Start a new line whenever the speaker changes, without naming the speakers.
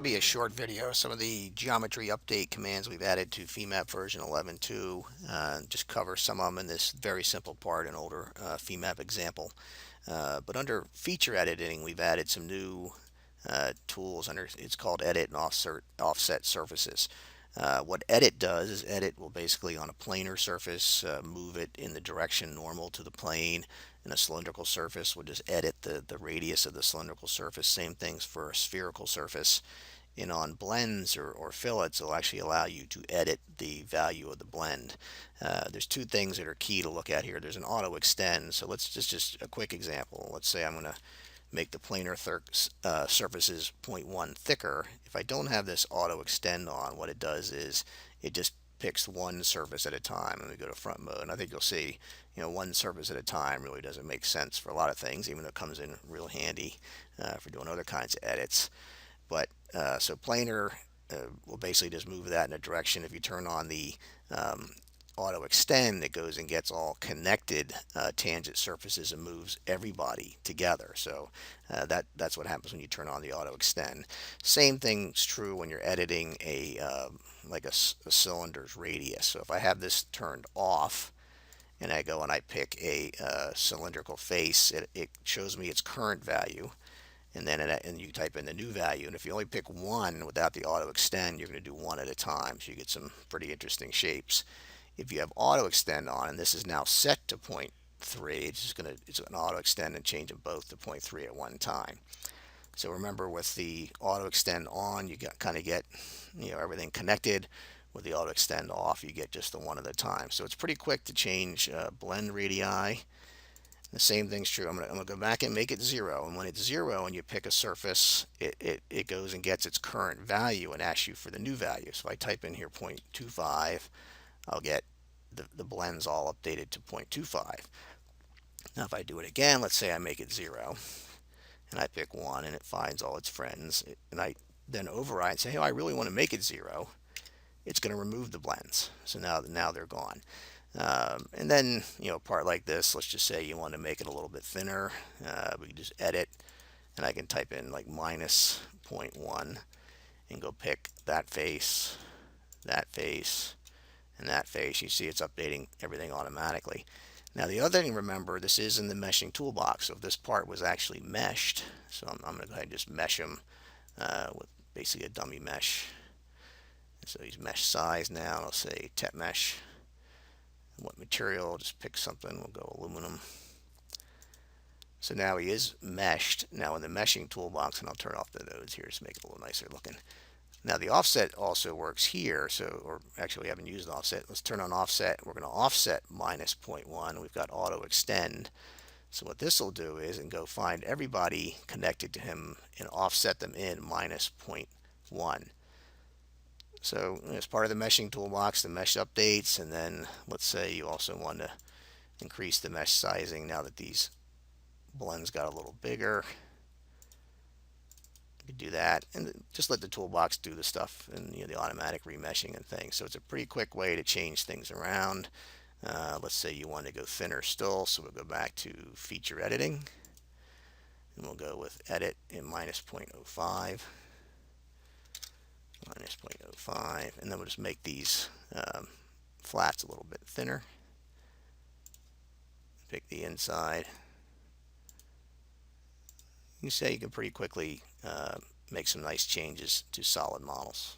be a short video. Some of the geometry update commands we've added to Femap version 11.2. Just cover some of them in this very simple part, an older Femap example. But under feature editing, we've added some new tools. It's called Edit and Offset Surfaces. What Edit does is Edit will basically on a planar surface move it in the direction normal to the plane. In a cylindrical surface, we'll just edit the radius of the cylindrical surface. Same things for a spherical surface. And on blends or fillets, it'll actually allow you to edit the value of the blend. There's two things that are key to look at here. There's an auto extend. So let's just a quick example. Let's say I'm going to make the planar surfaces 0.1 thicker. If I don't have this auto extend on, what it does is it just picks one surface at a time. Let me go to front mode, and I think you'll see, one surface at a time really doesn't make sense for a lot of things, even though it comes in real handy for doing other kinds of edits. But so planar will basically just move that in a direction. If you turn on the auto extend, it goes and gets all connected tangent surfaces and moves everybody together. So that's what happens when you turn on the auto extend. Same thing's true when you're editing like a cylinder's radius. So if I have this turned off and I go and I pick a cylindrical face, it shows me its current value. And then and you type in the new value. And if you only pick one without the auto extend, you're going to do one at a time. So you get some pretty interesting shapes. If you have auto extend on, and this is now set to 0.3, it's going to auto extend and change them both to 0.3 at one time. So remember, with the auto extend on, you kind of get everything connected. With the auto extend off, you get just the one at a time. So it's pretty quick to change blend radii. The same thing's true. I'm gonna go back and make it 0, and when it's 0 and you pick a surface, it goes and gets its current value and asks you for the new value. So I type in here 0.25. I'll get the blends all updated to 0.25. Now if I do it again, let's say I make it 0 and I pick 1 and it finds all its friends, and I then override and say, hey, I really want to make it 0. It's going to remove the blends. So now they're gone. And then, a part like this, let's just say you want to make it a little bit thinner. We can just edit, and I can type in like minus 0.1 and go pick that face, and that face. You see it's updating everything automatically. Now the other thing, remember, this is in the meshing toolbox. So if this part was actually meshed, so I'm going to go ahead and just mesh them with basically a dummy mesh. So he's mesh size now. I'll say tep mesh. What material? Just pick something. We'll go aluminum. So now he is meshed. Now in the meshing toolbox, and I'll turn off the nodes here just to make it a little nicer looking. Now the offset also works here. So, or actually we haven't used offset. Let's turn on offset. We're going to offset minus 0.1. We've got auto extend. So what this will do is and go find everybody connected to him and offset them in minus 0.1. So as part of the meshing toolbox, the mesh updates, and then let's say you also want to increase the mesh sizing now that these blends got a little bigger. You could do that, and just let the toolbox do the stuff and the automatic remeshing and things. So it's a pretty quick way to change things around. Let's say you want to go thinner still, so we'll go back to feature editing, and we'll go with edit in minus 0.05. Minus 0.05, and then we'll just make these flats a little bit thinner. Pick the inside. You say you can pretty quickly make some nice changes to solid models.